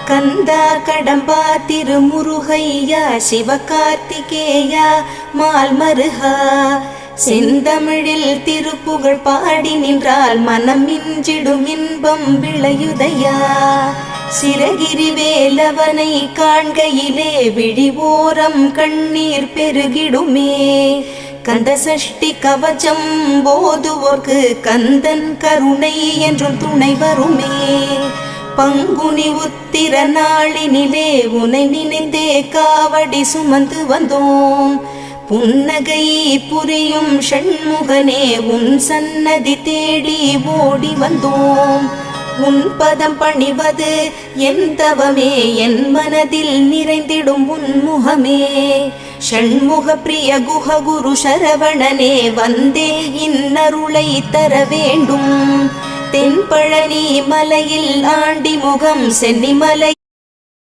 கந்தா கடம்பா திருமுருகையா சிவகார்த்திகேயா மால்மருகா செந்தமிழில் திருப்புகழ் பாடி நின்றால் மனம் மிஞ்சிடும் இன்பம் விளையுதையா. சிரகிரி வேலவனை காண்கையிலே விழிவோரம் கண்ணீர் பெருகிடுமே. கந்த சஷ்டி கவச்சம் போதுவோர்க்கு கந்தன் கருணை என்றும் துணை வருமே. பங்குனி உத்திர நாளினிலே உனை நினைந்தே காவடி சுமந்து வந்தோம். புன்னகை புரியும் ஷண்முகனே உன் சன்னதி தேடி ஓடி வந்தோம். உன் பதம் பணிவது என் தவமே, என் மனதில் நிறைந்திடும் உன் முகமே. ஷண்முக பிரிய குஹ குரு சரவணனே வந்தே இன்னருளை தர வேண்டும். தென்பழனி மலையில் ஆண்டி முகம் சென்னிமலை